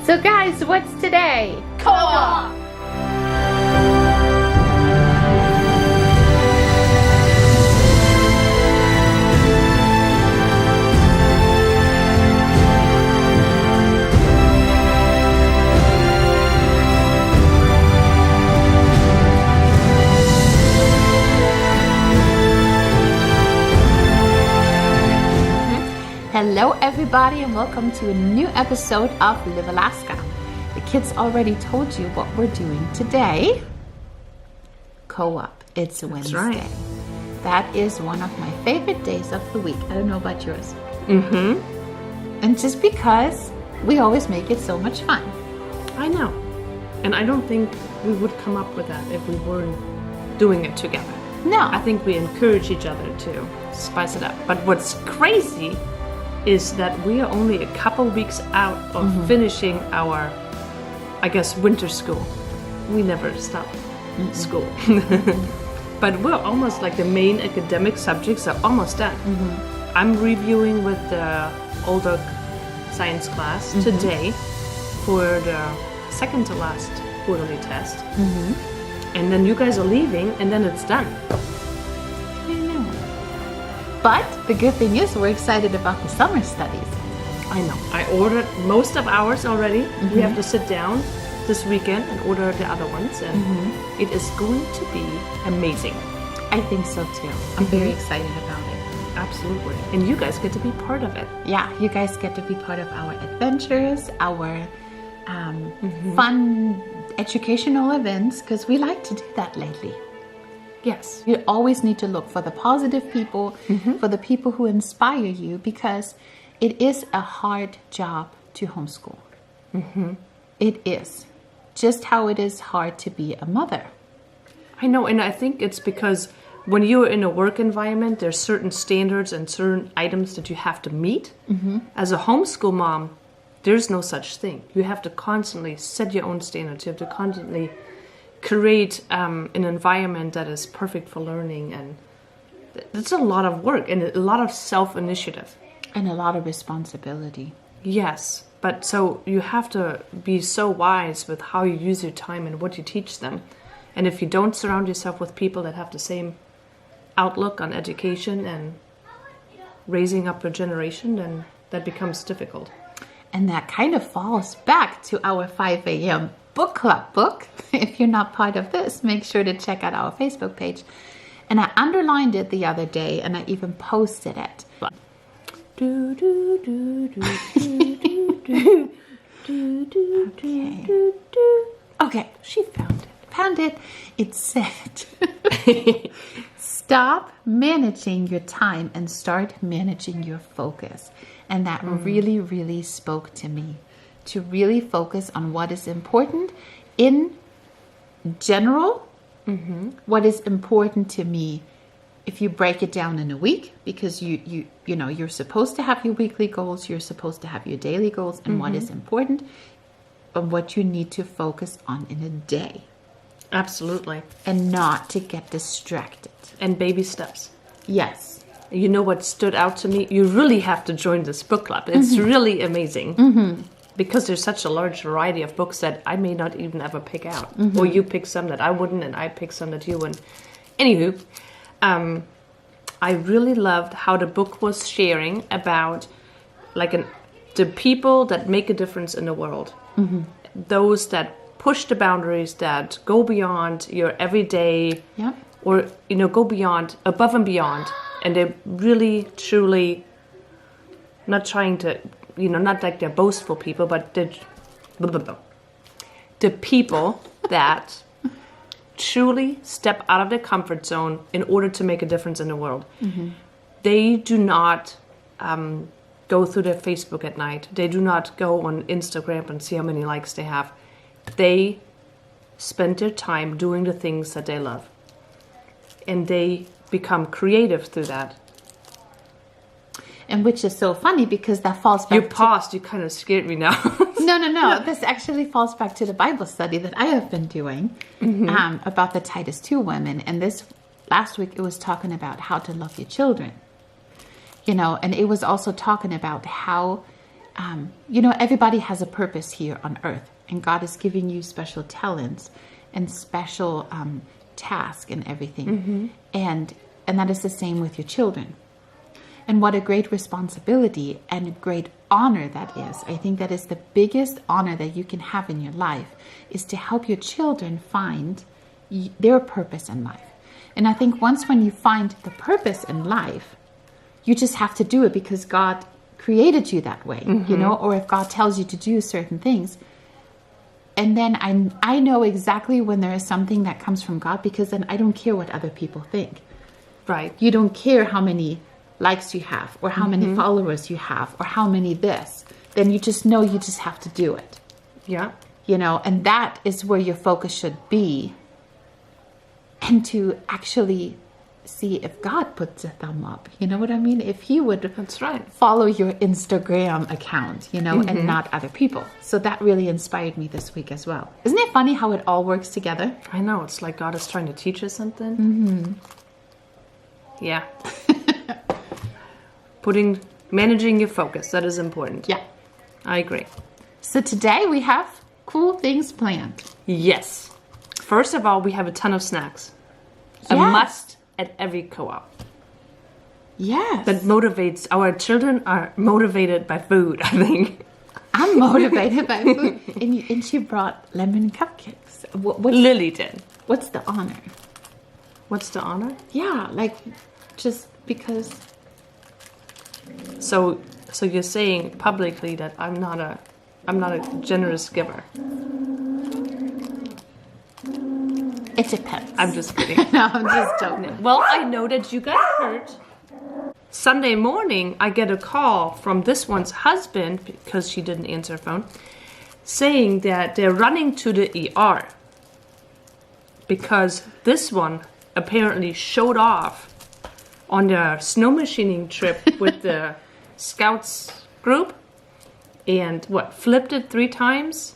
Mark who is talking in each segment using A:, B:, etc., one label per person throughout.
A: So guys, what's today?
B: Co-op!
A: Hello everybody and welcome to a new episode of Live Alaska. The kids already told you what we're doing today. Co-op. It's Wednesday.
B: Right.
A: That is one of my favorite days of the week. I don't know about yours.
B: Mm-hmm.
A: And just because we always make it so much fun.
B: I know. And I don't think we would come up with that if we weren't doing it together.
A: No.
B: I think we encourage each other to spice it up. But what's crazy is that we are only a couple weeks out of finishing our, I guess, winter school. We never stop school. But we're almost like the main academic subjects are almost done. I'm reviewing with the older science class today for the second to last quarterly test. And then you guys are leaving and then it's done.
A: I know. But the good thing is we're excited about the summer studies.
B: I know. I ordered most of ours already. We have to sit down this weekend and order the other ones. And it is going to be amazing.
A: I think so too. I'm very excited about it.
B: Absolutely. And you guys get to be part of it.
A: Yeah, you guys get to be part of our adventures, our fun educational events, because we like to do that lately.
B: Yes.
A: You always need to look for the positive people, for the people who inspire you, because it is a hard job to homeschool. It is. Just how it is hard to be a mother.
B: I know, and I think it's because when you're in a work environment, there's certain standards and certain items that you have to meet. As a homeschool mom, there's no such thing. You have to constantly set your own standards. You have to constantly create an environment that is perfect for learning, and it's a lot of work and a lot of self-initiative.
A: And a lot of responsibility.
B: Yes, but so you have to be so wise with how you use your time and what you teach them. And if you don't surround yourself with people that have the same outlook on education and raising up a generation, then that becomes difficult.
A: And that kind of falls back to our 5 a.m. book club book. If you're not part of this, make sure to check out our Facebook page. And I underlined it the other day and I even posted it. Okay, she found it. Found it. It said, stop managing your time and start managing your focus. And that really, really spoke to me. To really focus on what is important in general, what is important to me. If you break it down in a week, because you know you're supposed to have your weekly goals, you're supposed to have your daily goals, and what is important, and what you need to focus on in a day.
B: Absolutely.
A: And not to get distracted.
B: And baby steps.
A: Yes.
B: You know what stood out to me? You really have to join this book club. It's really amazing. Because there's such a large variety of books that I may not even ever pick out. Or you pick some that I wouldn't, and I pick some that you wouldn't. Anywho, I really loved how the book was sharing about the people that make a difference in the world. Those that push the boundaries, that go beyond your everyday, or go beyond, above and beyond. And they're really, truly not trying to, not like they're boastful people, but they're the people that truly step out of their comfort zone in order to make a difference in the world. They do not go through their Facebook at night. They do not go on Instagram and see how many likes they have. They spend their time doing the things that they love. And they become creative through that.
A: And which is so funny because that falls back
B: You paused. You kind of scared me now.
A: No. This actually falls back to the Bible study that I have been doing about the Titus 2 women. And this last week, it was talking about how to love your children. And it was also talking about how everybody has a purpose here on earth, and God is giving you special talents and special tasks and everything. And that is the same with your children. And what a great responsibility and a great honor that is. I think that is the biggest honor that you can have in your life, is to help your children find their purpose in life. And I think when you find the purpose in life, you just have to do it because God created you that way, or if God tells you to do certain things. And then I know exactly when there is something that comes from God, because then I don't care what other people think.
B: Right.
A: You don't care how many likes you have, or how many followers you have, or how many this. Then you just know you just have to do it.
B: Yeah.
A: And that is where your focus should be. And to actually see if God puts a thumb up. You know what I mean? If he would
B: That's right.
A: follow your Instagram account, and not other people. So that really inspired me this week as well. Isn't it funny how it all works together?
B: I know. It's like God is trying to teach us something. Yeah. Managing your focus. That is important.
A: Yeah.
B: I agree.
A: So today we have cool things planned.
B: Yes. First of all, we have a ton of snacks. A
A: Yes.
B: must at every co-op.
A: Yes.
B: That motivates. Our children are motivated by food, I think.
A: I'm motivated by food. And she brought lemon cupcakes.
B: Lily did.
A: What's the honor?
B: What's the honor?
A: Yeah, like just because.
B: So you're saying publicly that I'm not a generous giver.
A: It depends.
B: I'm just kidding.
A: No, I'm just joking.
B: Well, I know that you got hurt. Sunday morning, I get a call from this one's husband, because she didn't answer her phone, saying that they're running to the ER because this one apparently showed off on their snow machining trip with the Scouts group, and flipped it 3 times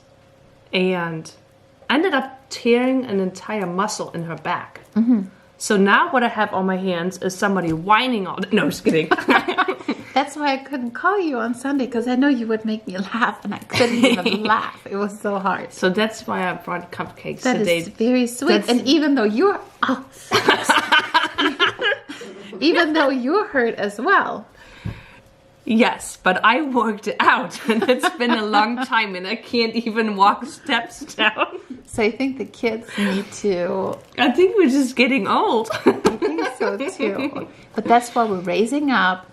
B: and ended up tearing an entire muscle in her back. So now what I have on my hands is somebody whining all day. No, just kidding.
A: That's why I couldn't call you on Sunday, because I know you would make me laugh, and I couldn't even laugh. It was so hard.
B: So that's why I brought cupcakes
A: That
B: today.
A: is very sweet. And even though you're even though you're hurt as well.
B: Yes, but I worked out, and it's been a long time, and I can't even walk steps down.
A: So I think the kids need to.
B: I think we're just getting old.
A: I think so too. But that's why we're raising up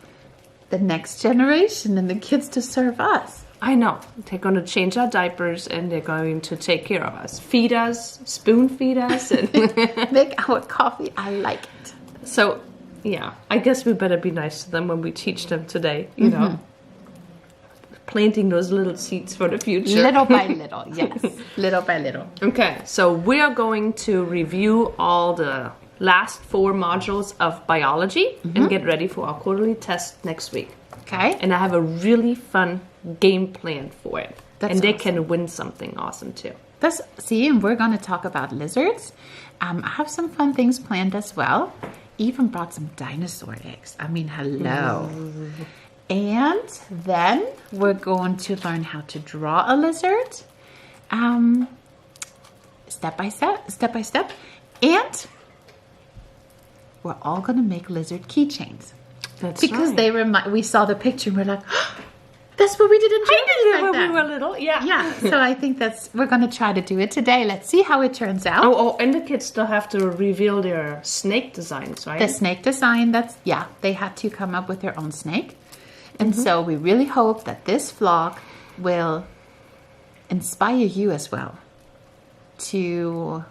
A: the next generation and the kids to serve us.
B: I know. They're going to change our diapers, and they're going to take care of us. Feed us, spoon feed us. And
A: Make our coffee. I like it.
B: So, yeah, I guess we better be nice to them when we teach them today, you know. Planting those little seeds for the future.
A: Little by little, yes. Little by little.
B: Okay, so we are going to review all the last 4 modules of biology and get ready for our quarterly test next week.
A: Okay.
B: And I have a really fun game plan for it.
A: That's
B: and they
A: awesome.
B: can win something awesome too.
A: And we're going to talk about lizards. I have some fun things planned as well. Even brought some dinosaur eggs. I mean, hello. And then we're going to learn how to draw a lizard, step by step. And we're all going to make lizard keychains.
B: That's
A: Because
B: right.
A: we saw the picture and we're like, oh, that's what we did in Germany
B: when
A: like
B: we were little, yeah.
A: Yeah, so I think we're going to try to do it today. Let's see how it turns out.
B: Oh, and the kids still have to reveal their snake designs, right?
A: The snake design, they had to come up with their own snake. And so we really hope that this vlog will inspire you as well to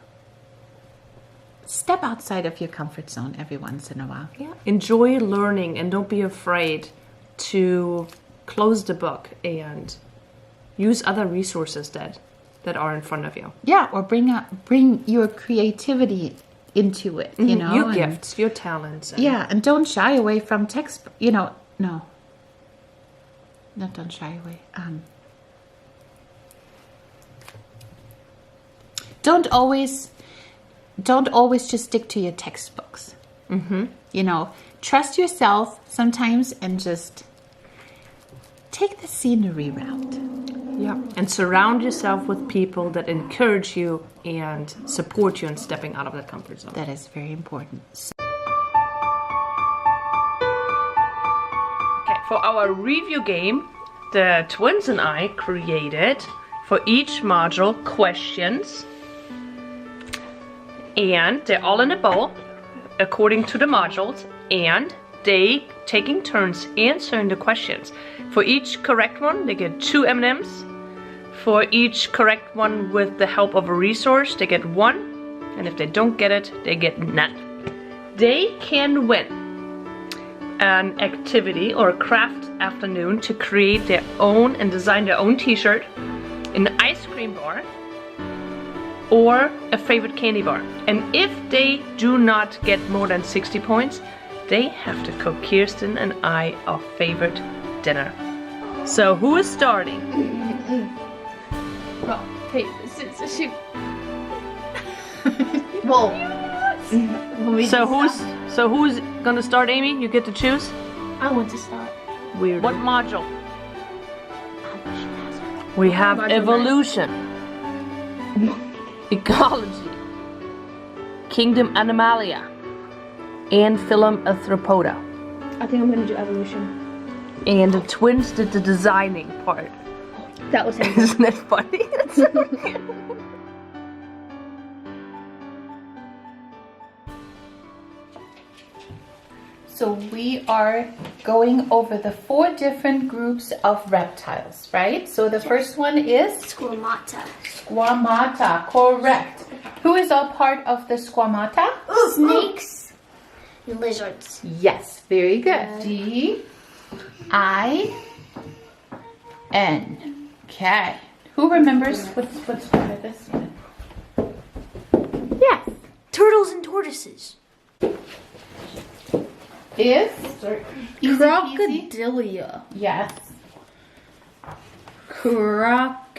A: step outside of your comfort zone every once in a while.
B: Yeah. Enjoy learning, and don't be afraid to close the book and use other resources that are in front of you.
A: Yeah, or bring your creativity into it, you know.
B: Your gifts, your talents.
A: Yeah, and don't shy away from text, no. Not don't shy away. Don't always just stick to your textbooks. You know, trust yourself sometimes and just take the scenery route.
B: Yeah, and surround yourself with people that encourage you and support you in stepping out of the comfort zone.
A: That is very important.
B: Okay, for our review game, the twins and I created for each module questions, and they're all in a bowl according to the modules, and they taking turns answering the questions. For each correct one, they get 2 M&Ms. For each correct one with the help of a resource, they get 1. And if they don't get it, they get none. They can win an activity or a craft afternoon to create their own and design their own t-shirt, an ice cream bar, or a favorite candy bar. And if they do not get more than 60 points, they have to cook Kerstin and I our favorite dinner. So who is starting?
C: Rock, paper, scissors, shoot.
A: Whoa.
B: So who's gonna start, Amy? You get to choose.
C: I want to start.
B: Weird. What module? We have
C: Module
B: evolution, ecology, kingdom animalia, and phylum Arthropoda.
C: I think I'm gonna do evolution.
B: And the twins did the designing part.
C: That was him.
B: Isn't it funny?
A: So we are going over the 4 different groups of reptiles, right? So the first one is
D: Squamata.
A: squamata, correct. Who is all part of the squamata?
D: Snakes and lizards.
A: Yes, very good. D-I-N. Okay. Who remembers what's part of this one? Yes.
D: Turtles and tortoises.
A: Is easy peasy?
C: Crocodilia.
A: Yes.
C: Crocodilia.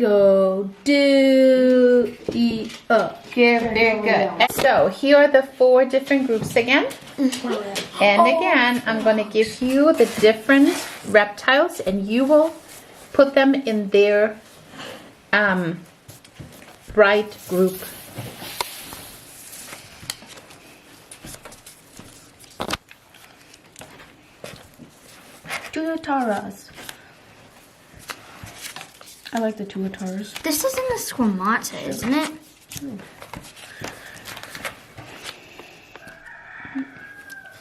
A: Good, very good. So here are the 4 different groups again. And again, I'm going to give you the different reptiles and you will put them in their right group.
C: Tuataras. I like the tuataras.
D: This isn't a squamata, isn't it?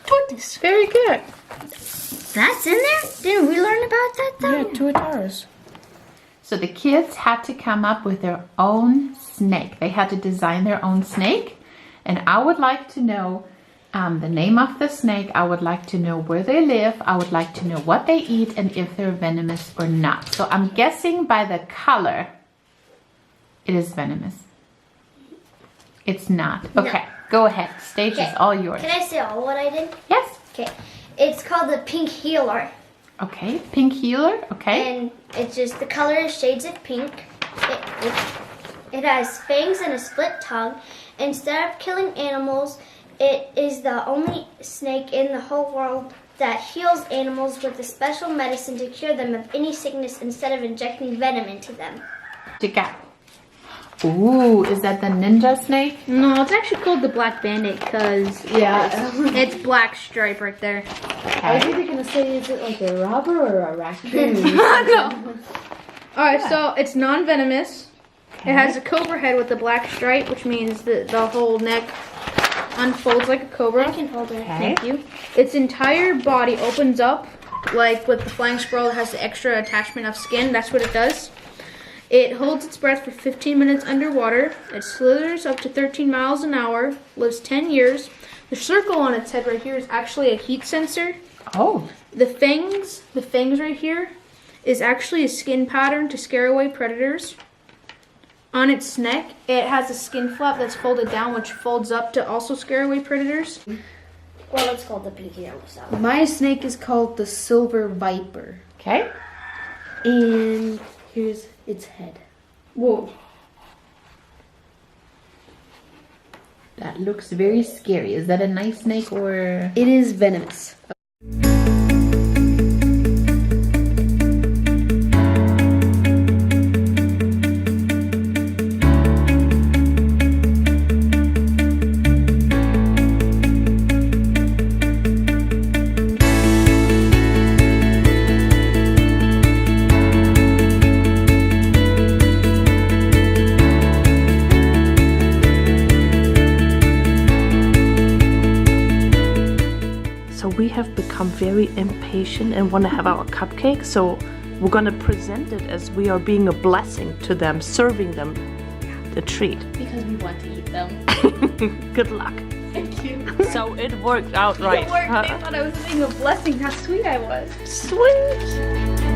D: Tortoise.
A: Very good.
D: That's in there? Didn't we learn about that though?
C: Yeah, tuataras.
A: So the kids had to come up with their own snake. They had to design their own snake. And I would like to know the name of the snake. I would like to know where they live. I would like to know what they eat and if they're venomous or not. So I'm guessing by the color, it is venomous. It's not. Okay, go ahead. Stage is all yours.
D: Can I say all what I did?
A: Yes.
D: Okay. It's called the pink healer.
A: Okay, pink healer. Okay.
D: And it's just the color is shades of pink. It has fangs and a split tongue. Instead of killing animals, it is the only snake in the whole world that heals animals with a special medicine to cure them of any sickness instead of injecting venom into them.
A: Chica. Ooh, is that the ninja snake?
C: No, it's actually called the black bandit because it's black stripe right there.
A: Okay.
E: either gonna say, is it like a robber or a raccoon?
C: No. Alright, so it's non-venomous. It has a cobra head with a black stripe, which means that the whole neck unfolds like a cobra.
D: I can hold it.
C: Thank you. Its entire body opens up, like with the flying squirrel, it has the extra attachment of skin. That's what it does. It holds its breath for 15 minutes underwater. It slithers up to 13 miles an hour, lives 10 years. The circle on its head right here is actually a heat sensor.
A: Oh.
C: The fangs right here is actually a skin pattern to scare away predators. On its neck, it has a skin flap that's folded down, which folds up to also scare away predators.
D: Well, it's called the pink healer. So.
E: My snake is called the silver viper.
A: Okay.
E: And here's its head.
C: Whoa.
A: That looks very scary. Is that a nice snake or?
E: It is venomous.
B: become very impatient and want to have our cupcake. So we're gonna present it as we are being a blessing to them, serving them the treat.
A: Because we want to eat them.
B: Good luck.
C: Thank you.
B: So it worked out right.
C: It worked. They thought I was being a blessing. How sweet I was.
B: Sweet.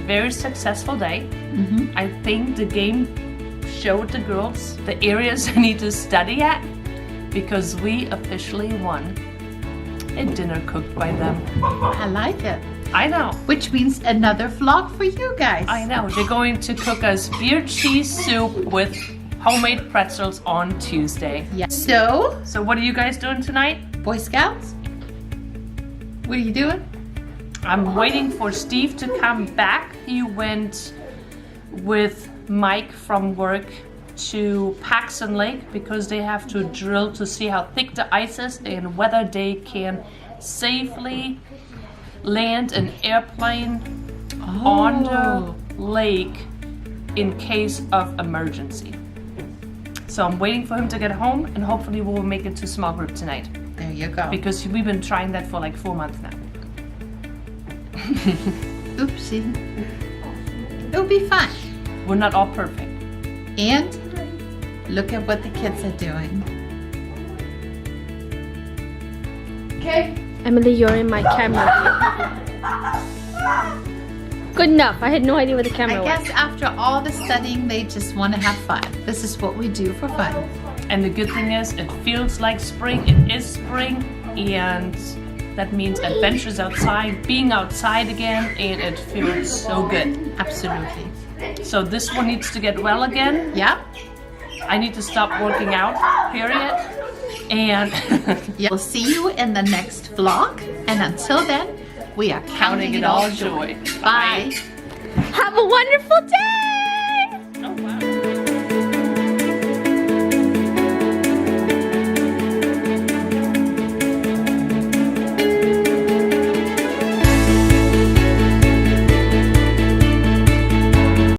B: Very successful day. I think the game showed the girls the areas they need to study at, because we officially won a dinner cooked by them.
A: I like it.
B: I know.
A: Which means another vlog for you guys.
B: I know. They're going to cook us beer cheese soup with homemade pretzels on Tuesday.
A: Yeah. So,
B: what are you guys doing tonight?
A: Boy Scouts? What are you doing?
B: I'm waiting for Steve to come back. He went with Mike from work to Paxson Lake because they have to drill to see how thick the ice is and whether they can safely land an airplane on the lake in case of emergency. So I'm waiting for him to get home, and hopefully we'll make it to small group tonight.
A: There you go.
B: Because we've been trying that for like 4 months now.
A: Oopsie. It'll be fun.
B: We're not all perfect.
A: And look at what the kids are doing.
C: Okay. Emily, you're in my camera. Good enough. I had no idea where the camera
A: I guess after all the studying, they just want to have fun. This is what we do for fun.
B: And the good thing is, it feels like spring. It is spring, and that means adventures outside, being outside again, and it feels so good.
A: Absolutely.
B: So this one needs to get well again.
A: Yeah.
B: I need to stop working out, period. And
A: Yeah. We'll see you in the next vlog. And until then, we are counting it all joy. Bye.
C: Have a wonderful day!